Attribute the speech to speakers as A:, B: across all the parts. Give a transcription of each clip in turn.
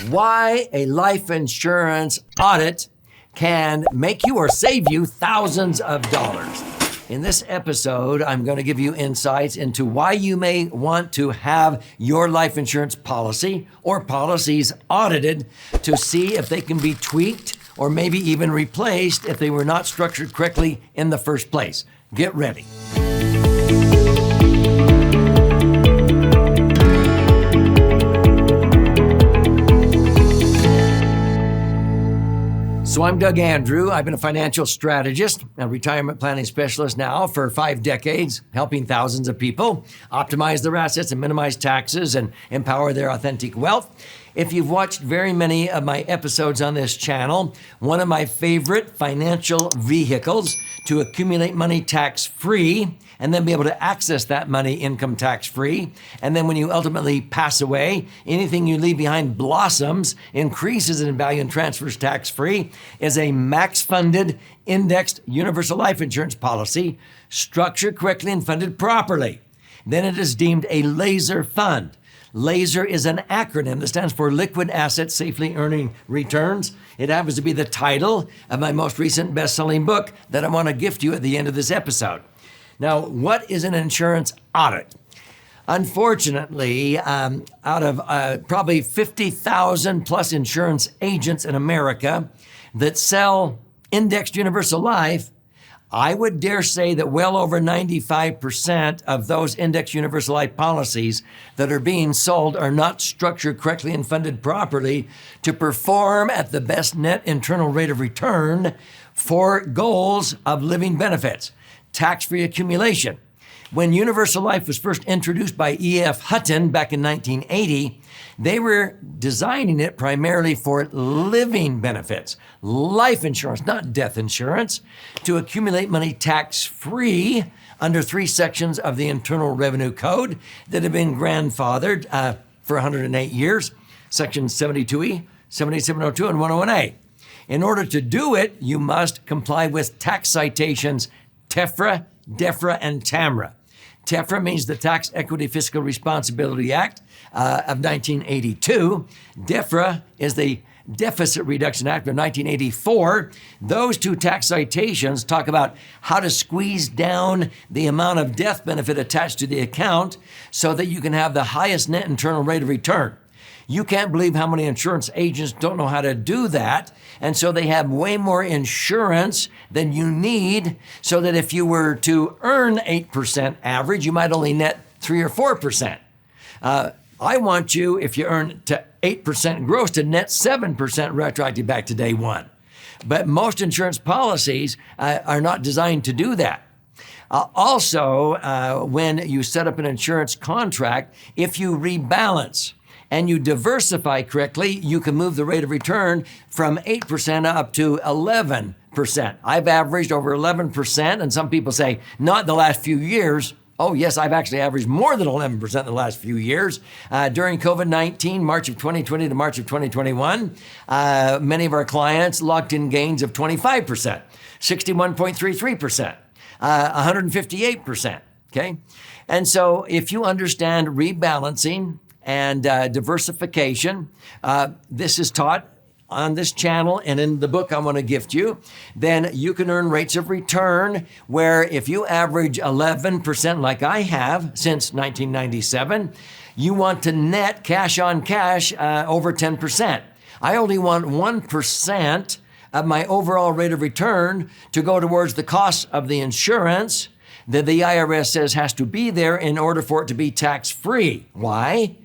A: Why a life insurance audit can make you or save you thousands of dollars. In this episode, I'm going to give you insights into why you may want to have your life insurance policy or policies audited to see if they can be tweaked or maybe even replaced if they were not structured correctly in the first place. Get ready. So I'm Doug Andrew. I've been a financial strategist, a retirement planning specialist now for 5 decades, helping thousands of people optimize their assets and minimize taxes and empower their authentic wealth. If you've watched very many of my episodes on this channel, one of my favorite financial vehicles to accumulate money tax-free and then be able to access that money income tax-free. And then when you ultimately pass away, anything you leave behind blossoms, increases in value and transfers tax-free, is a max-funded indexed universal life insurance policy structured correctly and funded properly. Then it is deemed a laser fund. LASER is an acronym that stands for Liquid Assets Safely Earning Returns. It happens to be the title of my most recent best-selling book that I want to gift you at the end of this episode. Now, what is an insurance audit? Unfortunately, out of probably 50,000 plus insurance agents in America that sell indexed universal life, I would dare say that well over 95% of those indexed universal life policies that are being sold are not structured correctly and funded properly to perform at the best net internal rate of return for goals of living benefits, tax-free accumulation. When universal life was first introduced by E.F. Hutton back in 1980, they were designing it primarily for living benefits, life insurance, not death insurance, to accumulate money tax-free under 3 sections of the Internal Revenue Code that have been grandfathered for 108 years, Sections 72E, 7702, and 101A. In order to do it, you must comply with tax citations TEFRA, DEFRA, and TAMRA. TEFRA means the Tax Equity Fiscal Responsibility Act of 1982. DEFRA is the Deficit Reduction Act of 1984. Those 2 tax citations talk about how to squeeze down the amount of death benefit attached to the account so that you can have the highest net internal rate of return. You can't believe how many insurance agents don't know how to do that. And so they have way more insurance than you need so that if you were to earn 8% average, you might only net 3 or 4%. I want you, if you earn to 8% gross, to net 7% retroactive back to day one. But most insurance policies are not designed to do that. Also, when you set up an insurance contract, if you rebalance and you diversify correctly, you can move the rate of return from 8% up to 11%. I've averaged over 11%, and some people say, not the last few years. Oh yes, I've actually averaged more than 11% in the last few years. During COVID-19, March of 2020 to March of 2021, many of our clients locked in gains of 25%, 61.33%, 158%, okay? And so if you understand rebalancing and diversification, this is taught on this channel and in the book I want to gift you, then you can earn rates of return where if you average 11% like I have since 1997, you want to net cash on cash over 10%. I only want 1% of my overall rate of return to go towards the cost of the insurance that the IRS says has to be there in order for it to be tax-free. Why?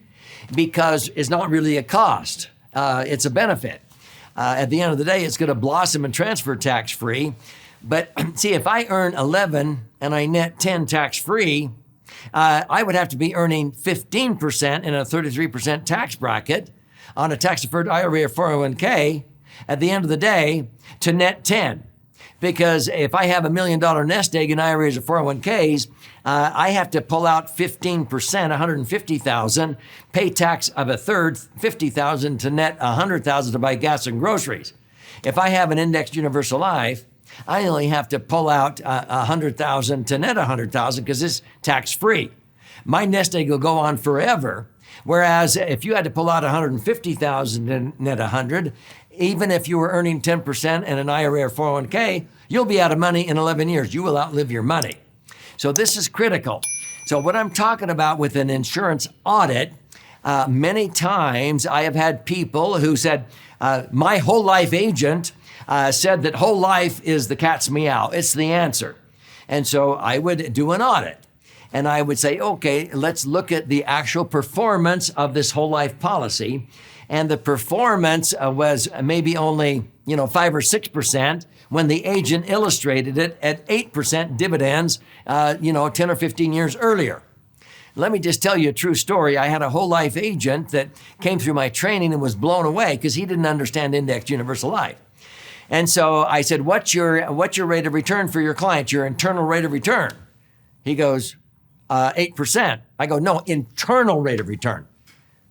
A: Because it's not really a cost. It's a benefit. At the end of the day, it's going to blossom and transfer tax-free. But see, if I earn 11 and I net 10 tax-free, I would have to be earning 15% in a 33% tax bracket on a tax-deferred IRA or 401k at the end of the day to net 10. Because if I have $1 million nest egg in IRAs or 401ks, I have to pull out 15%, $150,000, pay tax of a third, $50,000 to net $100,000 to buy gas and groceries. If I have an indexed universal life, I only have to pull out $100,000 to net $100,000 because it's tax-free. My nest egg will go on forever. Whereas if you had to pull out 150,000 and net 100, even if you were earning 10% in an IRA or 401k, you'll be out of money in 11 years. You will outlive your money. So this is critical. So what I'm talking about with an insurance audit, many times I have had people who said, my whole life agent said that whole life is the cat's meow. It's the answer. And so I would do an audit. And I would say, okay, let's look at the actual performance of this whole life policy. And the performance was maybe only, 5 or 6% when the agent illustrated it at 8% dividends, 10 or 15 years earlier. Let me just tell you a true story. I had a whole life agent that came through my training and was blown away because he didn't understand indexed universal life. And so I said, what's your rate of return for your client, your internal rate of return? He goes, 8%. I go, no, internal rate of return.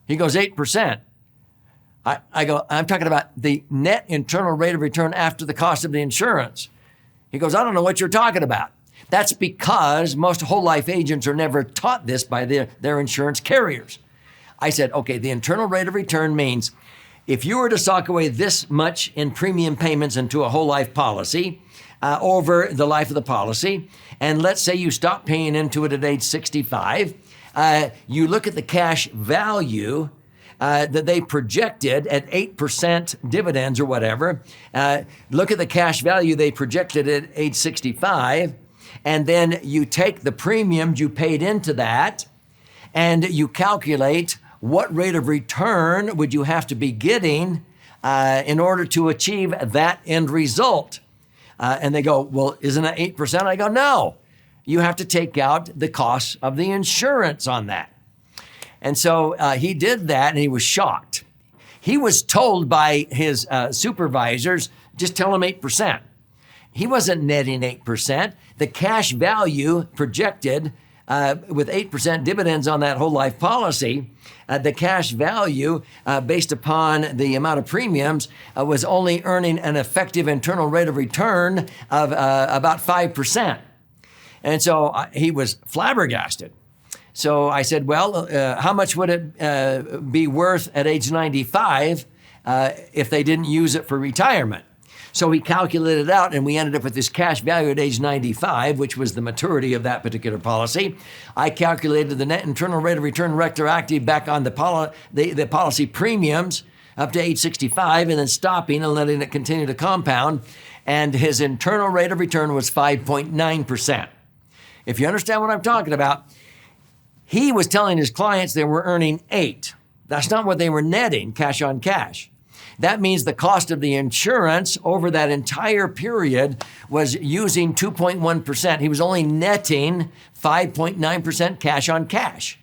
A: He goes, 8%. I go, I'm talking about the net internal rate of return after the cost of the insurance. He goes, I don't know what you're talking about. That's because most whole life agents are never taught this by their insurance carriers. I said, okay, the internal rate of return means if you were to sock away this much in premium payments into a whole life policy over the life of the policy, and let's say you stop paying into it at age 65, you look at the cash value that they projected at 8% dividends or whatever. Look at the cash value they projected at age 65, and then you take the premiums you paid into that, and you calculate what rate of return would you have to be getting in order to achieve that end result. And they go, well, isn't it 8%? I go, no. You have to take out the cost of the insurance on that. And so he did that, and he was shocked. He was told by his supervisors, just tell him 8%. He wasn't netting 8%. The cash value projected with 8% dividends on that whole life policy, the cash value based upon the amount of premiums was only earning an effective internal rate of return of about 5%. And so he was flabbergasted. So I said, well, how much would it be worth at age 95 if they didn't use it for retirement? So we calculated it out, and we ended up with this cash value at age 95, which was the maturity of that particular policy. I calculated the net internal rate of return retroactive back on the policy premiums up to age 65, and then stopping and letting it continue to compound. And his internal rate of return was 5.9%. If you understand what I'm talking about, he was telling his clients they were earning 8. That's not what they were netting, cash on cash. That means the cost of the insurance over that entire period was using 2.1%. He was only netting 5.9% cash on cash.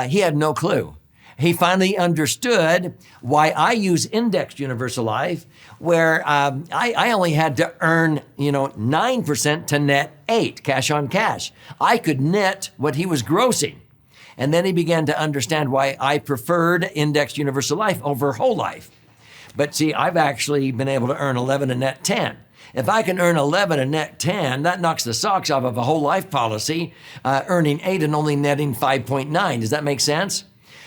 A: He had no clue. He finally understood why I use indexed universal life, where I only had to earn 9% to net 8 cash on cash. I could net what he was grossing. And then he began to understand why I preferred indexed universal life over whole life. But see, I've actually been able to earn 11 and net 10. If I can earn 11 and net 10, that knocks the socks off of a whole life policy, earning 8 and only netting 5.9. Does that make sense?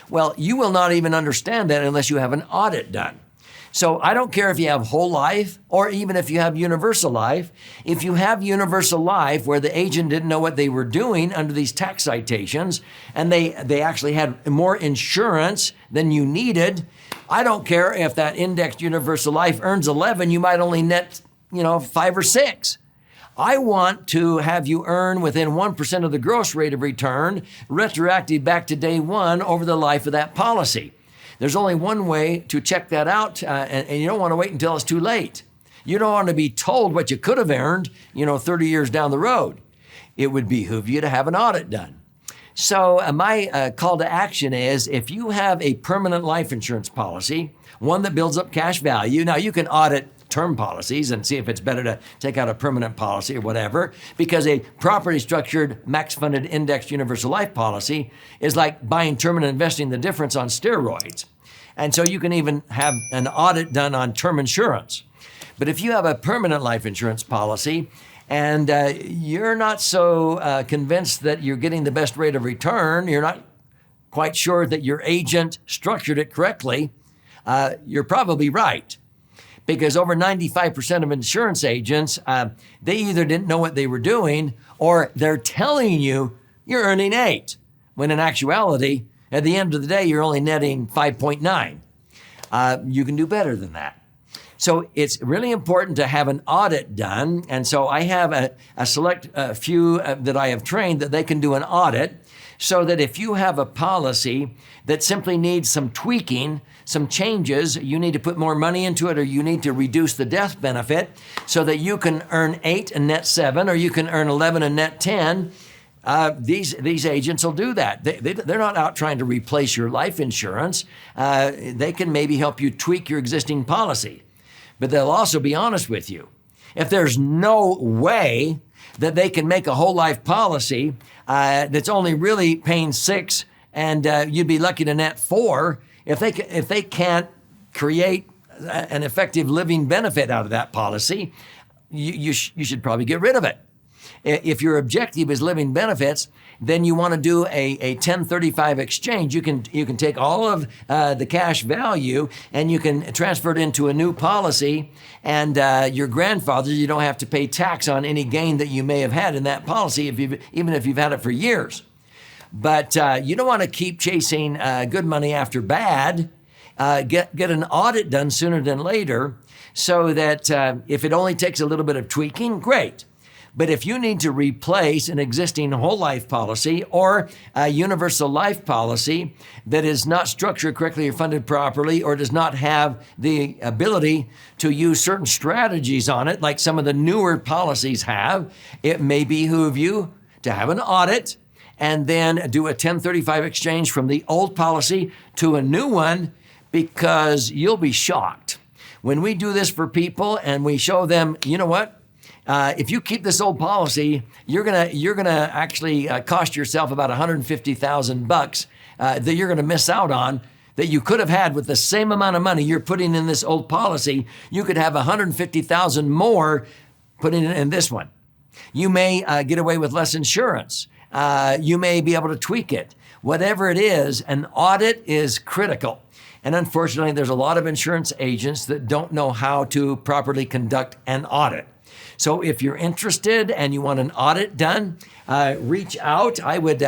A: Well, you will not even understand that unless you have an audit done. So I don't care if you have whole life or even if you have universal life. If you have universal life where the agent didn't know what they were doing under these tax citations, and they actually had more insurance than you needed, I don't care if that indexed universal life earns 11, you might only net, 5 or 6. I want to have you earn within 1% of the gross rate of return, retroactive back to day one over the life of that policy. There's only one way to check that out, and you don't want to wait until it's too late. You don't want to be told what you could have earned, 30 years down the road. It would behoove you to have an audit done. So my call to action is if you have a permanent life insurance policy, one that builds up cash value. Now you can audit term policies and see if it's better to take out a permanent policy or whatever, because a properly structured max funded indexed universal life policy is like buying term and investing the difference on steroids. And so you can even have an audit done on term insurance. But if you have a permanent life insurance policy and you're not so convinced that you're getting the best rate of return, you're not quite sure that your agent structured it correctly, you're probably right. Because over 95% of insurance agents, they either didn't know what they were doing or they're telling you you're earning 8, when in actuality, at the end of the day, you're only netting 5.9. You can do better than that. So it's really important to have an audit done. And so I have a select few that I have trained that they can do an audit, so that if you have a policy that simply needs some tweaking, some changes, you need to put more money into it, or you need to reduce the death benefit so that you can earn 8 and net 7, or you can earn 11 and net 10, these agents will do that. They're not out trying to replace your life insurance. They can maybe help you tweak your existing policy. But they'll also be honest with you. If there's no way that they can make a whole life policy that's only really paying 6 and you'd be lucky to net 4, if they can't create an effective living benefit out of that policy, you should probably get rid of it. If your objective is living benefits, then you want to do a 1035 exchange. You can take all of the cash value and you can transfer it into a new policy, and your grandfather, you don't have to pay tax on any gain that you may have had in that policy, even if you've had it for years. But you don't want to keep chasing good money after bad. Get an audit done sooner than later, so that if it only takes a little bit of tweaking, great. But if you need to replace an existing whole life policy or a universal life policy that is not structured correctly or funded properly, or does not have the ability to use certain strategies on it, like some of the newer policies have, it may behoove you to have an audit and then do a 1035 exchange from the old policy to a new one, because you'll be shocked. When we do this for people and we show them, you know what? If you keep this old policy, you're gonna actually cost yourself about $150,000 that you're gonna miss out on, that you could have had with the same amount of money you're putting in this old policy. You could have $150,000 more putting in this one. You may get away with less insurance. You may be able to tweak it. Whatever it is, an audit is critical. And unfortunately, there's a lot of insurance agents that don't know how to properly conduct an audit. So if you're interested and you want an audit done, reach out. I would,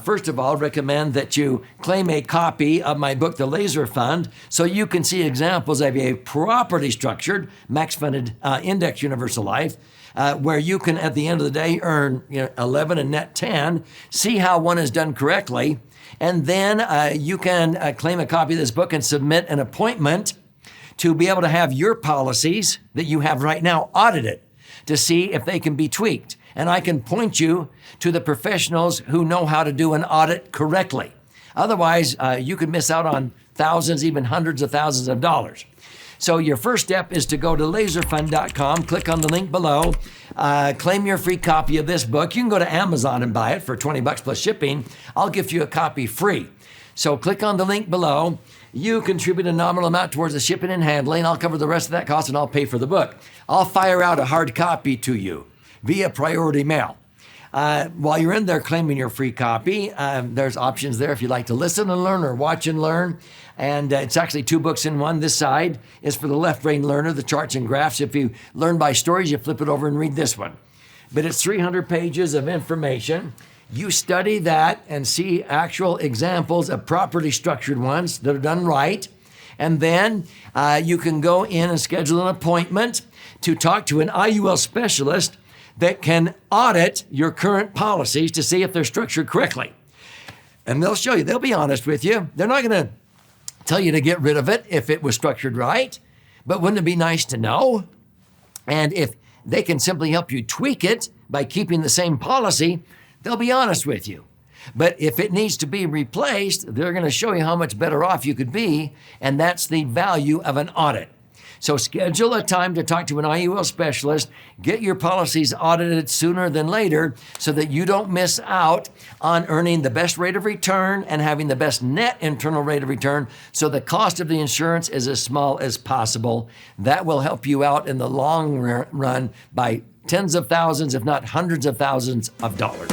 A: first of all, recommend that you claim a copy of my book, The Laser Fund, so you can see examples of a properly structured, max-funded index universal life, where you can, at the end of the day, earn 11 and net 10, see how one is done correctly, and then you can claim a copy of this book and submit an appointment to be able to have your policies that you have right now audited, to see if they can be tweaked. And I can point you to the professionals who know how to do an audit correctly. Otherwise, you could miss out on thousands, even hundreds of thousands of dollars. So your first step is to go to laserfund.com, click on the link below, claim your free copy of this book. You can go to Amazon and buy it for $20 plus shipping. I'll give you a copy free. So click on the link below. You contribute a nominal amount towards the shipping and handling. I'll cover the rest of that cost and I'll pay for the book. I'll fire out a hard copy to you via priority mail. While you're in there claiming your free copy, there's options there if you'd like to listen and learn or watch and learn. And it's actually 2 books in one. This side is for the left brain learner, the charts and graphs. If you learn by stories, you flip it over and read this one. But it's 300 pages of information. You study that and see actual examples of properly structured ones that are done right. And then you can go in and schedule an appointment to talk to an IUL specialist that can audit your current policies to see if they're structured correctly. And they'll show you, they'll be honest with you. They're not going to tell you to get rid of it if it was structured right, but wouldn't it be nice to know? And if they can simply help you tweak it by keeping the same policy, they'll be honest with you. But if it needs to be replaced, they're going to show you how much better off you could be, and that's the value of an audit. So schedule a time to talk to an IUL specialist, get your policies audited sooner than later so that you don't miss out on earning the best rate of return and having the best net internal rate of return, so the cost of the insurance is as small as possible. That will help you out in the long run by tens of thousands, if not hundreds of thousands of dollars.